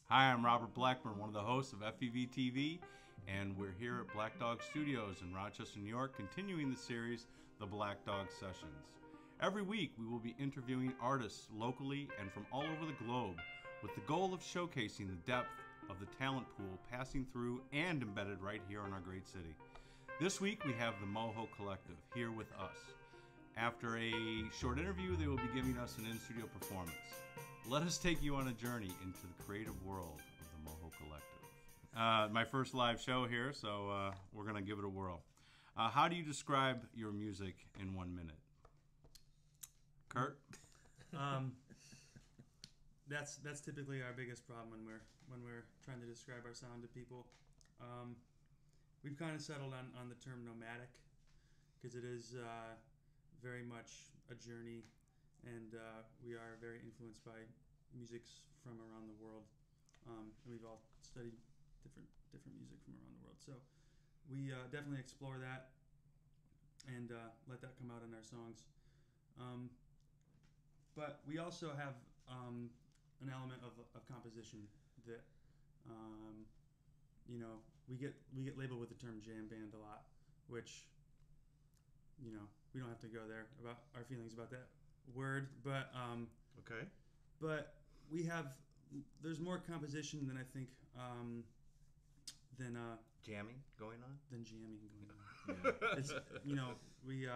Hi, I'm Robert Blackburn, one of the hosts of FEV TV, and we're here at Blackdog Studios in Rochester, New York, continuing the series, The Blackdog Sessions. Every week, we will be interviewing artists locally and from all over the globe with the goal of showcasing the depth of the talent pool passing through and embedded right here in our great city. This week, we have the Moho Collective here with us. After a short interview, they will be giving us an in-studio performance. Let us take you on a journey into the creative world of the Moho Collective. My first live show here, so we're going to give it a whirl. How do you describe your music in 1 minute? Kurt? That's typically our biggest problem when we're trying to describe our sound to people. We've kind of settled on the term nomadic because it is very much a journey, and we are very influenced by musics from around the world, and we've all studied different music from around the world. So we definitely explore that and let that come out in our songs. But we also have an element of composition that we get labeled with the term jam band a lot, which we don't have to go there about our feelings about that word, but Okay. But there's more composition than I think than Jamming going on? than jamming going on. Yeah. It's we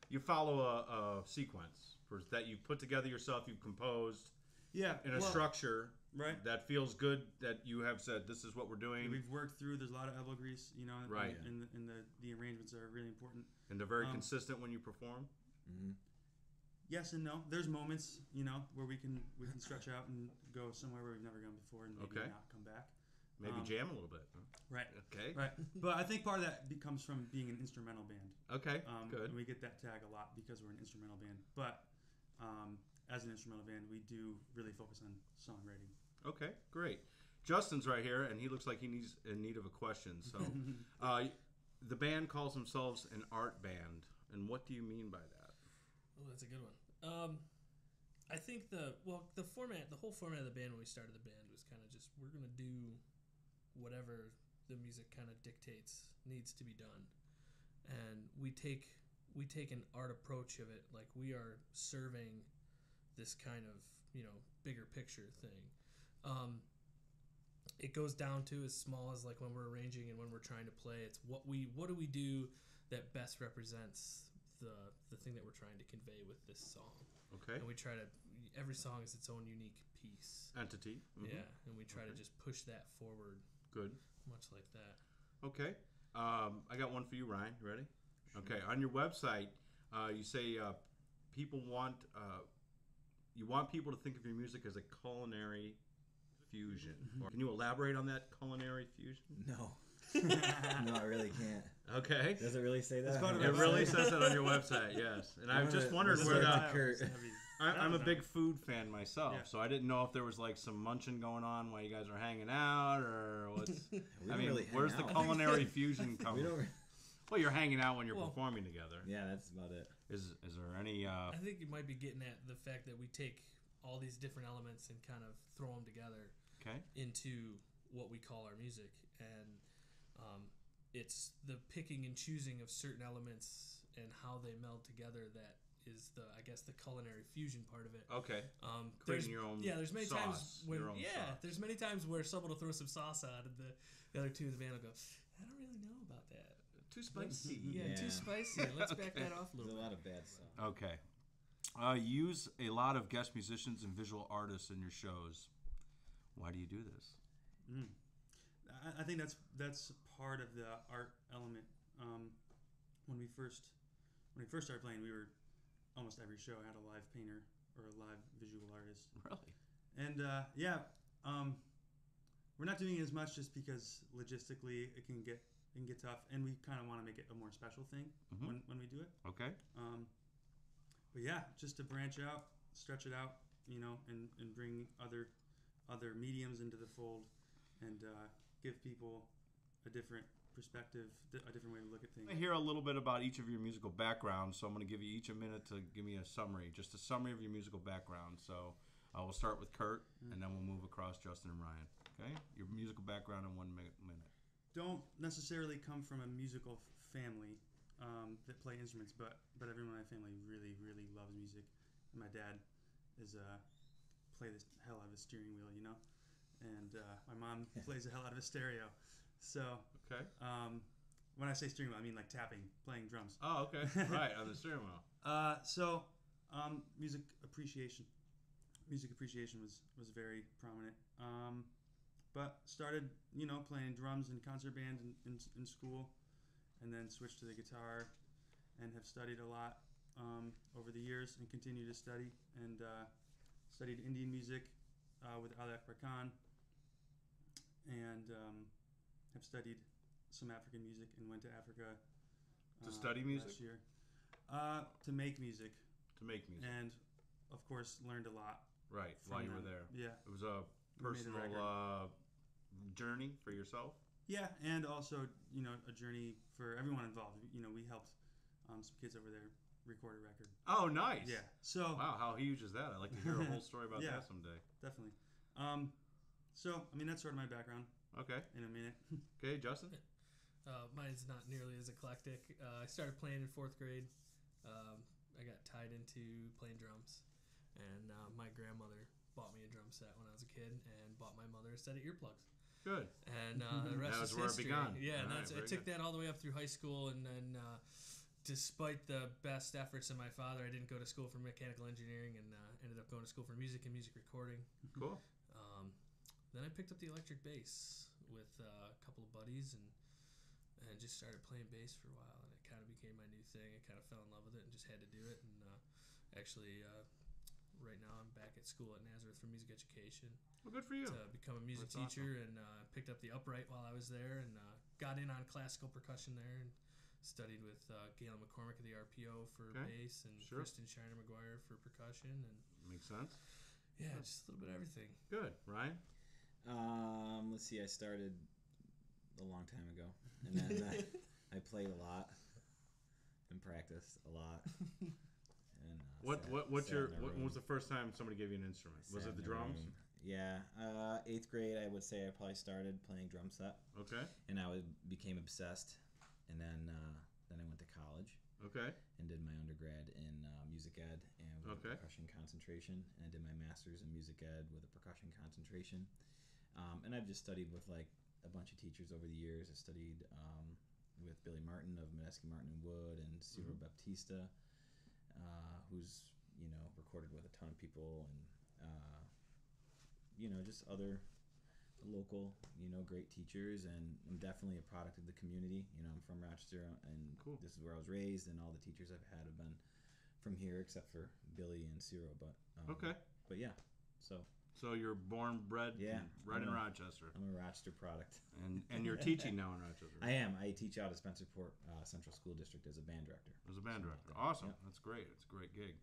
You follow a sequence that you put together yourself, you've composed in a structure right that feels good, that you have said, this is what we're doing. we've worked through. There's a lot of elbow grease, Right. and the arrangements are really important. And they're very consistent when you perform? Mm-hmm. Yes and no. There's moments, where we can stretch out and go somewhere where we've never gone before and maybe not come back. Maybe jam a little bit. Huh? Right. Okay. Right. But I think part of that comes from being an instrumental band. Okay, good. And we get that tag a lot because we're an instrumental band. But as an instrumental band, we do really focus on songwriting. Okay, great. Justin's right here, and he looks like he's in need of a question. So, the band calls themselves an art band, and what do you mean by that? Oh, that's a good one. I think the whole format of the band when we started the band was kind of just, we're gonna do whatever the music kind of dictates needs to be done, and we take an art approach of it, like we are serving this kind of bigger picture thing. It goes down to as small as like when we're arranging and when we're trying to play, it's what do we do that best represents the thing that we're trying to convey with this song. Okay. And we try to, every song is its own unique piece. Entity. Mm-hmm. Yeah, and we try to just push that forward. Good. Much like that. Okay. I got one for you, Ryan. You ready? Sure. Okay. On your website, you say people want you want people to think of your music as a culinary fusion. Can you elaborate on that culinary fusion? No. No, I really can't. Okay. Does it really say that? It really says that on your website, yes. And I've just wondered where I'm a big food fan myself, so I didn't know if there was like some munching going on while you guys are hanging out, or what's. Where's the culinary fusion coming? Well, you're hanging out when you're performing together. Yeah, that's about it. Is there any? I think you might be getting at the fact that we take all these different elements and kind of throw them together into what we call our music, and it's the picking and choosing of certain elements and how they meld together that is the culinary fusion part of it. Okay. Creating your own there's many sauce, times when sauce. There's many times where someone will throw some sauce out and the other two in the band will go, I don't really know about that. Too spicy. Too spicy. Let's back that off a little bit. There's a lot of bad stuff. Okay. You use a lot of guest musicians and visual artists in your shows. Why do you do this? I think that's part of the art element. When we first started playing, we were almost every show had a live painter or a live visual artist. Really? And we're not doing it as much just because logistically it can get tough, and we kind of want to make it a more special thing when we do it. Okay. But yeah, just to branch out, stretch it out, and bring other mediums into the fold, and give people a different perspective, a different way to look at things. I hear a little bit about each of your musical backgrounds, so I'm going to give you each a minute to give me a summary of your musical background. So we'll start with Kurt, and then we'll move across Justin and Ryan. Okay. Your musical background in 1 minute. Don't necessarily come from a musical family that play instruments, but everyone in my family really, really loves music. And my dad is play the hell out of a steering wheel, you know, and my mom plays the hell out of a stereo. So Okay. when I say steering wheel, I mean like tapping, playing drums. Oh, okay. Right, on the steering wheel. So music appreciation was very prominent. But started, you know, playing drums in concert band in school, and then switched to the guitar, and have studied a lot over the years, and continue to study, and studied Indian music with Alak Rakan, and have studied some African music, and went to Africa To study music? last year to make music, To make music. and of course learned a lot. Right, from while you were them. there. Yeah. It was a We made a personal journey for yourself? Yeah, and also, you know, a journey for everyone involved. You know, we helped some kids over there record a record. Oh, nice. Yeah. So Wow, how huge is that? I'd like to hear a whole story about Yeah. that someday. definitely. So I mean, that's sort of my background Okay. in a minute. Okay, Justin? Mine's not nearly as eclectic. I started playing in 4th grade. I got tied into playing drums, and my grandmother bought me a drum set when I was a kid, and bought my mother a set of earplugs. Good. And the rest That was is where it history. began. Yeah, and All that's, right, I very took that all the way up through high school, and then despite the best efforts of my father, I didn't go to school for mechanical engineering, and ended up going to school for music and music recording. Cool. Then I picked up the electric bass with a couple of buddies, and just started playing bass for a while, and it kind of became my new thing. I kind of fell in love with it and just had to do it. And actually, right now I'm back at school at Nazareth for music education Well, good for you. to become a music That's teacher, and picked up the upright while I was there, and got in on classical percussion there, and studied with Galen McCormick of the RPO for Okay. bass, and Sure. Kristen Shiner McGuire for percussion, and Makes sense. yeah, just a little bit of everything. Good. Ryan? Let's see. I started a long time ago, and then I played a lot and practiced a lot. And When was the first time somebody gave you an instrument? Was it the drums? Yeah, 8th grade. I would say I probably started playing drum set, Okay. and I became obsessed. And then I went to college Okay. and did my undergrad in music ed and with Okay. a percussion concentration, and I did my master's in music ed with a percussion concentration. And I've just studied with like a bunch of teachers over the years. I studied with Billy Martin of Medeski Martin and Wood, and Ciro Baptista, who's recorded with a ton of people, and just other local great teachers, and I'm definitely a product of the community. I'm from Rochester, and Cool. This is where I was raised, and all the teachers I've had have been from here, except for Billy and Ciro. But Okay. but yeah, so So you're born, bred, Yeah. right in Rochester, I'm a Rochester product. and you're teaching now in Rochester. I am. I teach out at Spencerport Central School District as a band director. As a band So, director. Awesome. Yep. That's great. It's a great gig.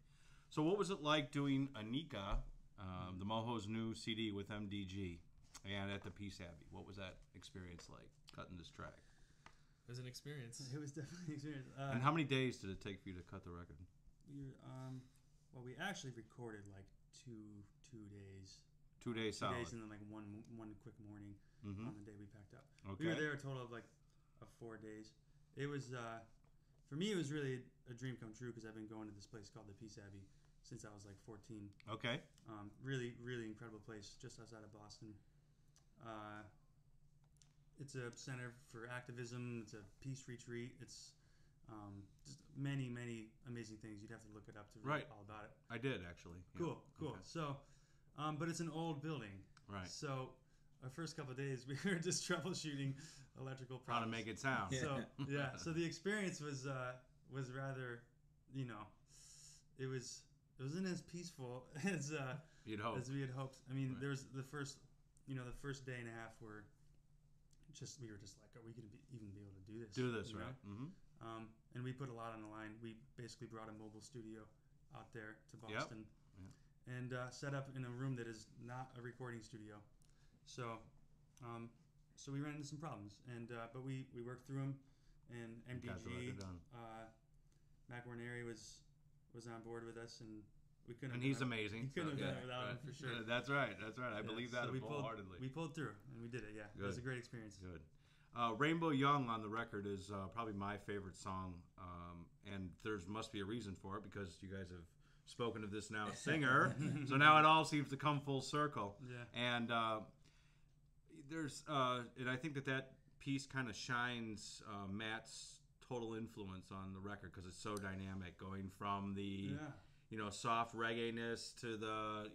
So what was it like doing Anika, the Moho's new CD with MDG, and at the Peace Abbey? What was that experience like, cutting this track? It was an experience. It was definitely an experience. And how many days did it take for you to cut the record? We actually recorded like two days. 2 days 2 solid. days, and then like one quick morning Mm-hmm. on the day we packed up. Okay. We were there a total of 4 days. It was for me, it was really a dream come true, because I've been going to this place called the Peace Abbey since I was like 14. Okay. Really, really incredible place just outside of Boston. It's a center for activism. It's a peace retreat. It's just many, many amazing things. You'd have to look it up to read Right. all about it. I did, actually. Yeah. Cool. Okay. So, but it's an old building. Right. So our first couple of days, we were just troubleshooting electrical How to problems. make it sound. Yeah. So yeah, so the experience was rather, it wasn't as peaceful as You'd hope. as we had hoped. I mean, Right. there's the first day and a half were we were just like, are we going to even be able to do this? Do this, You know? right? Mm-hmm. And we put a lot on the line. We basically brought a mobile studio out there to Yep. Boston, and set up in a room that is not a recording studio. So, so we ran into some problems, and but we worked through them. And Got the MDG, record done. Mac Warneri was on board with us, and we couldn't. And he's amazing. We couldn't so, have done it without him for sure. That's right. That's right. I believe that so we wholeheartedly. pulled through and we did it. Yeah, Good. it was a great experience. Good. Rainbow Young on the record is probably my favorite song, and there must be a reason for it because you guys have spoken of this now singer, so now it all seems to come full circle. Yeah. And and I think that piece kind of shines Matt's total influence on the record because it's so dynamic, going from the soft reggae-ness to the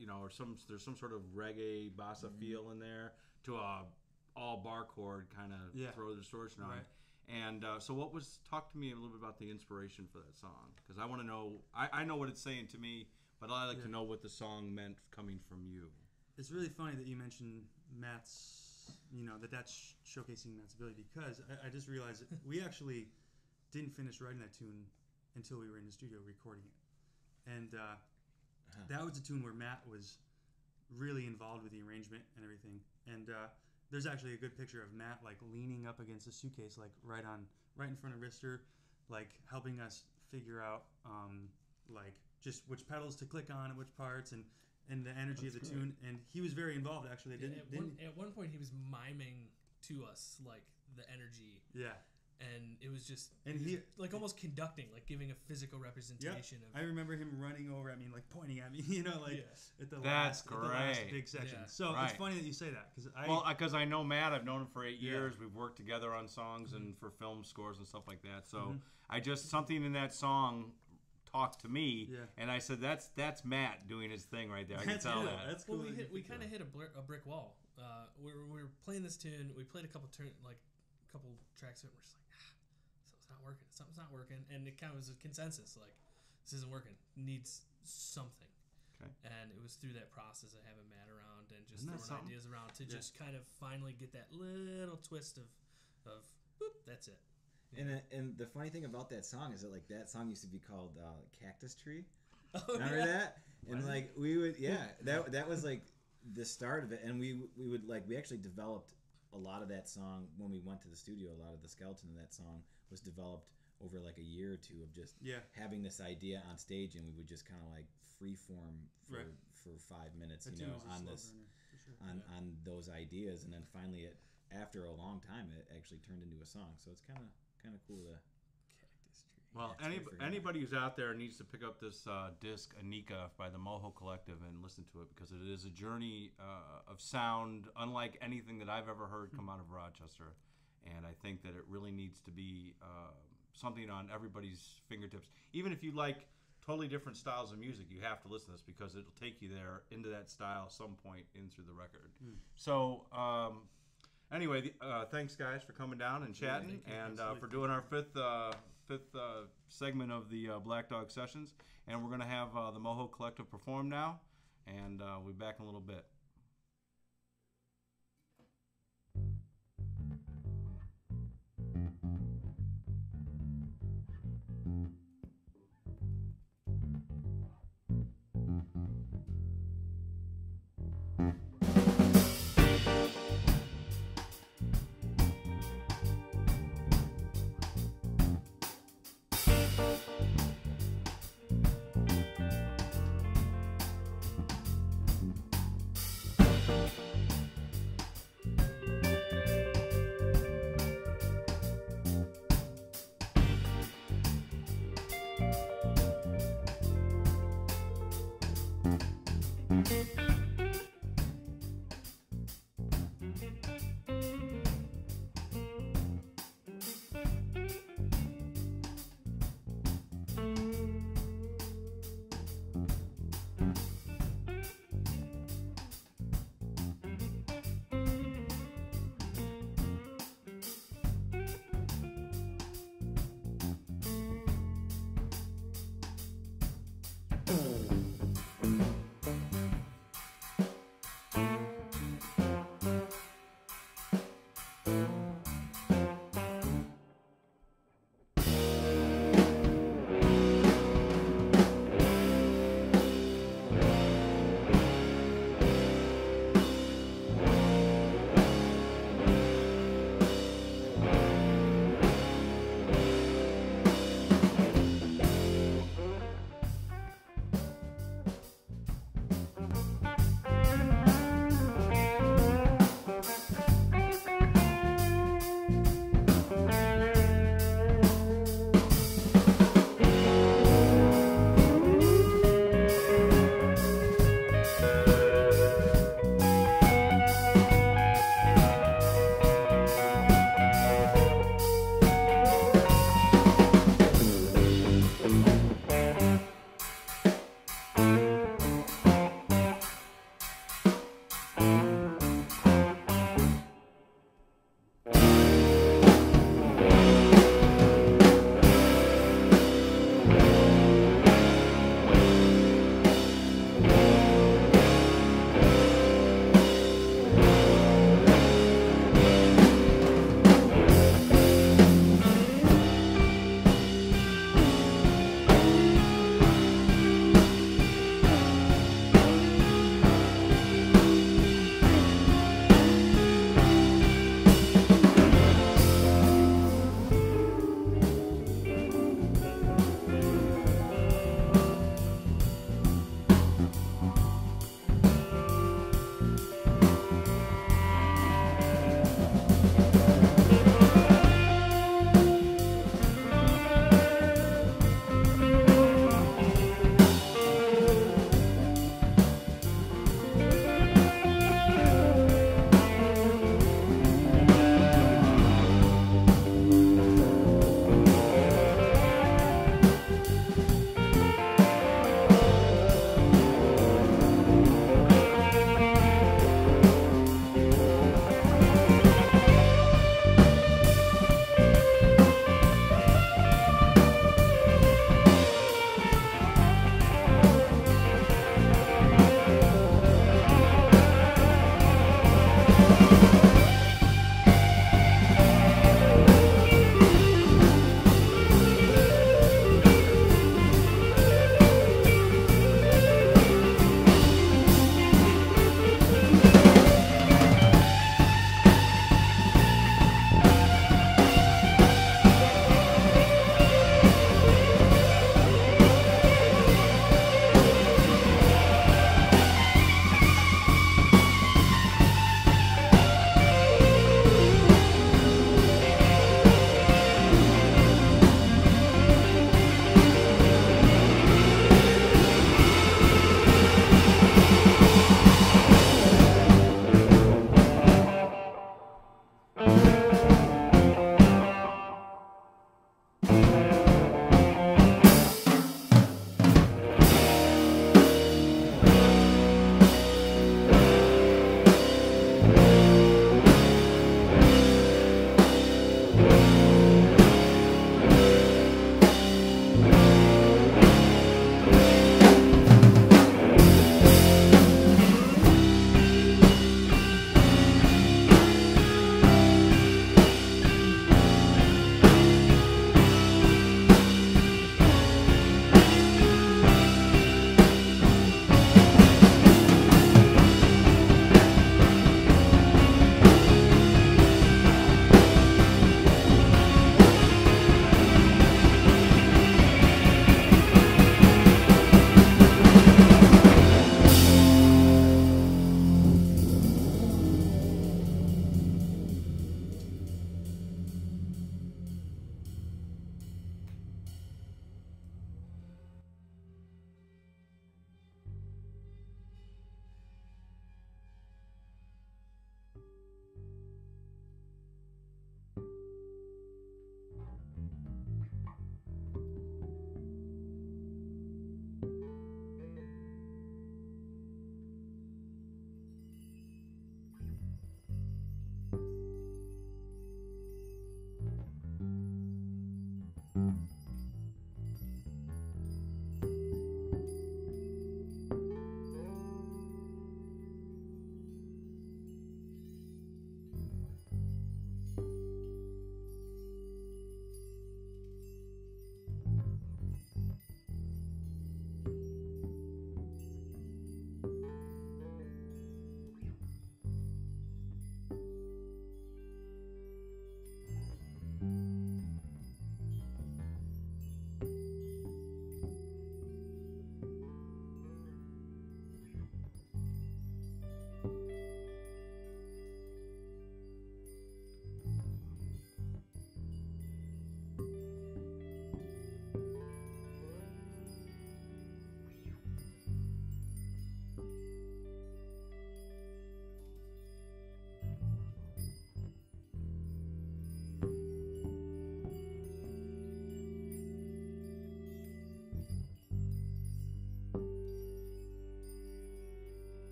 there's some sort of reggae bossa feel in there to a all bar chord kind of throw the distortion on. Right. And so talk to me a little bit about the inspiration for that song, because I want to know, I know what it's saying to me, but I like to know what the song meant coming from you. It's really funny that you mentioned Matt's, that's showcasing Matt's ability, because I just realized that we actually didn't finish writing that tune until we were in the studio recording it. And that was a tune where Matt was really involved with the arrangement and everything. And there's actually a good picture of Matt like leaning up against a suitcase, like right in front of Rister, like helping us figure out like just which pedals to click on and which parts and the energy of the tune. And he was very involved actually. At one point he was miming to us like the energy. Yeah. And it was just he like almost conducting, like giving a physical representation of. I rember him running over at me, like pointing at me, at the last big section. Yeah. So it's funny that you say that because I know Matt. I've known him for 8 years. We've worked together on songs and for film scores and stuff like that. So I just something in that song talked to me, and I said that's Matt doing his thing right there. I can tell that. That's cool. Well, we kind of hit a brick wall. We were playing this tune. We played a couple tracks of it. We're just like. Something's not working, and it kind of was a consensus, like, this isn't working, needs something. Okay. And it was through that process of having Matt around and just throwing ideas around to just kind of finally get that little twist of boop, that's it. Yeah. And the funny thing about that song is that, like, that song used to be called Cactus Tree. Oh, remember that? And, like, we would, that was, like, the start of it, and we would, like, we actually developed a lot of that song when we went to the studio. A lot of the skeleton of that song was developed over like a year or two of just having this idea on stage, and we would just kind of like free form for 5 minutes, on this on those ideas, and then finally after a long time it actually turned into a song. So it's kind of cool to. Well, anybody who's out there needs to pick up this disc, Anika, by the Moho Collective and listen to it, because it is a journey of sound unlike anything that I've ever heard come out of Rochester. And I think that it really needs to be something on everybody's fingertips. Even if you like totally different styles of music, you have to listen to this because it'll take you there into that style some point in through the record. So anyway, thanks guys for coming down and chatting, and for doing our fifth segment of the Blackdog Sessions. And we're going to have the Moho Collective perform now, and we'll be back in a little bit.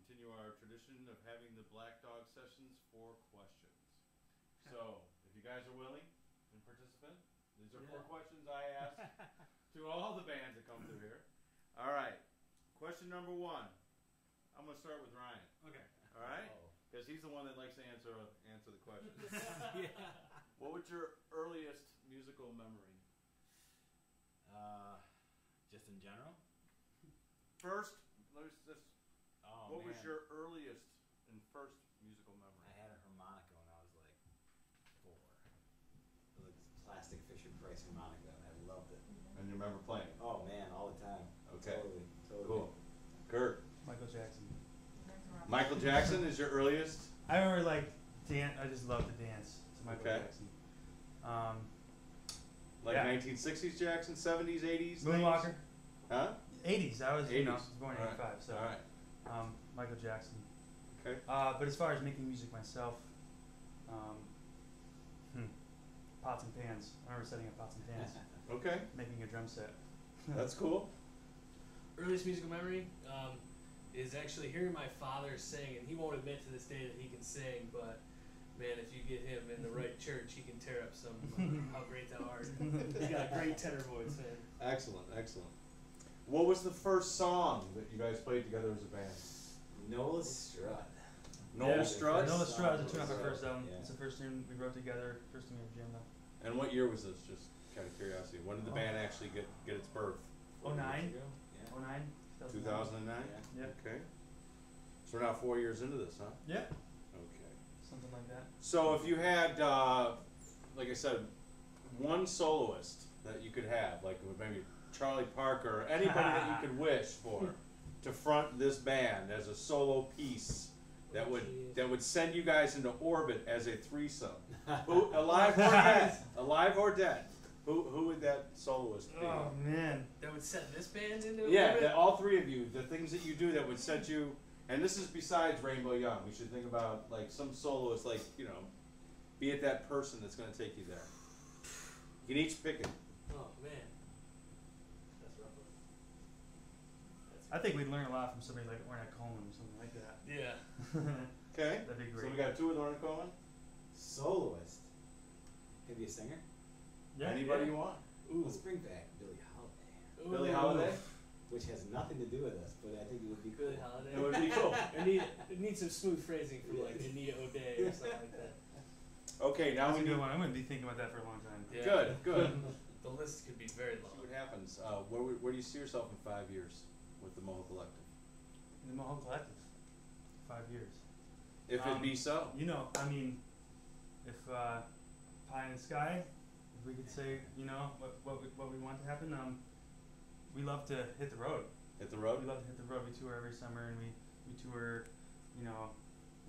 continue our tradition of having the Blackdog Sessions for questions. So, if you guys are willing and participant, these are 4 questions I ask to all the bands that come through here. All right. Question number 1. I'm going to start with Ryan. Okay. All right? Because he's the one that likes to answer the questions. Yeah. What was your earliest musical memory? Just in general? First, what Man. was your earliest and first musical memory? I had a harmonica when I was like 4. It was a plastic Fisher Price harmonica, and I loved it. And you remember playing it? Oh man, all the time. Okay. Totally. Cool. Kurt. Michael Jackson. Michael Jackson is your earliest? I remember like I just loved to dance to Michael Okay. Jackson. Like Yeah. 1960s Jackson, 70s, 80s? Moonwalker. 90s? Huh? 80s. I was 80s. born in All right. 85, so All right. Michael Jackson. Okay. But as far as making music myself, pots and pans. I remember setting up pots and pans, Okay. making a drum set. That's cool. Earliest musical memory is actually hearing my father sing, and he won't admit to this day that he can sing, but man, if you get him in the right church, he can tear up some How Great Thou Art. He's got a great tenor voice, man. Excellent, excellent. What was the first song that you guys played together as a band? Noel Strud. Noel Yeah, Strud? Noel Strud is a tune off our Strud, first album. yeah. It's the first tune we wrote together, first tune we jammed on. And what year was this? Just kind of curiosity. When did the band actually get its birth? 09? 4 years ago? 09? 2009? Yeah. Okay. So we're now 4 years into this, huh? Yeah. Okay. Something like that. So if you had, like I said, one soloist that you could have, like maybe Charlie Parker, or anybody that you could wish for to front this band as a solo piece that would send you guys into orbit as a threesome, alive or dead, alive or dead, who would that soloist be? Oh man. That would set this band into Yeah, orbit? all 3 of you, the things that you do that would set you, and this is besides Rainbow Young. We should think about like some soloist, like be it that person that's going to take you there. You can each pick it. Oh man, that's rough. I think we'd learn a lot from somebody like Ornette Coleman or something like that. Yeah. Okay. That'd be So great. we got 2 with Ornette Coleman. Soloist. Maybe a singer? Yeah. Anybody yeah. you want. Let's bring back Billie Holiday. Billie Holiday. Which has nothing to do with us, but I think it would be cool. Billie Holiday. It would be cool. It needs some smooth phrasing from like Ania O'Day or something like that. Okay, now That's a we good need. one. I'm gonna be thinking about that for a long time. Yeah. Good, good. The list could be very See long. what happens. Where do you see yourself in 5 years with the Moho Collective? In the Moho Collective. 5 years. If it be so. You know, I mean, if pie in the sky, if we could say, what we want to happen, we love to hit the road. Hit the road. We love to hit the road. We tour every summer, and we tour,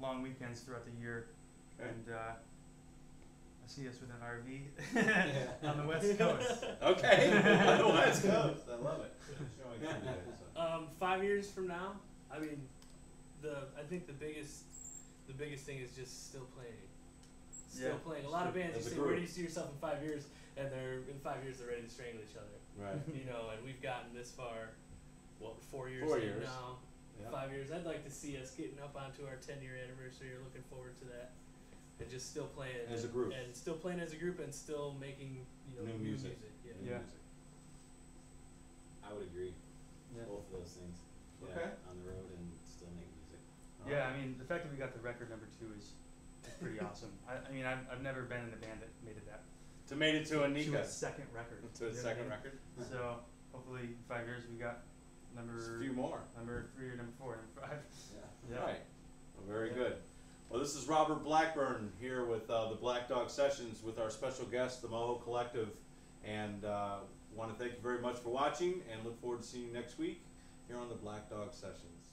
long weekends throughout the year. Okay. And I see us with an RV on the West Coast. Okay. On the West Coast. I love it. Showing you guys, so. 5 years from now, I mean, I think the biggest thing is just still playing. Still playing. A lot of bands, you As a say, group. where do you see yourself in 5 years? And in 5 years they're ready to strangle each other. Right. And we've gotten this far. What, 4 years 4 in years. now? Yeah. 5 years. I'd like to see us getting up onto our 10-year anniversary. You're looking forward to that, and just still playing As a group. and still playing as a group, and still making New music. Yeah. New Yeah. music. I would agree. Yeah. Both of those things. Yeah, Okay. On the road and still make music. Yeah, I mean, the fact that we got the record number 2 is pretty awesome. I mean, I've never been in a band that made it that. Made it to a To Nika. a second record. To a You know what I second mean? record. So hopefully, in 5 years we got Just a few more. number 3 or number 4, number 5. Yeah. Yeah. Right. Well, very Yeah. good. Well, this is Robert Blackburn here with the Blackdog Sessions with our special guest, the Moho Collective, and want to thank you very much for watching and look forward to seeing you next week here on the Blackdog Sessions.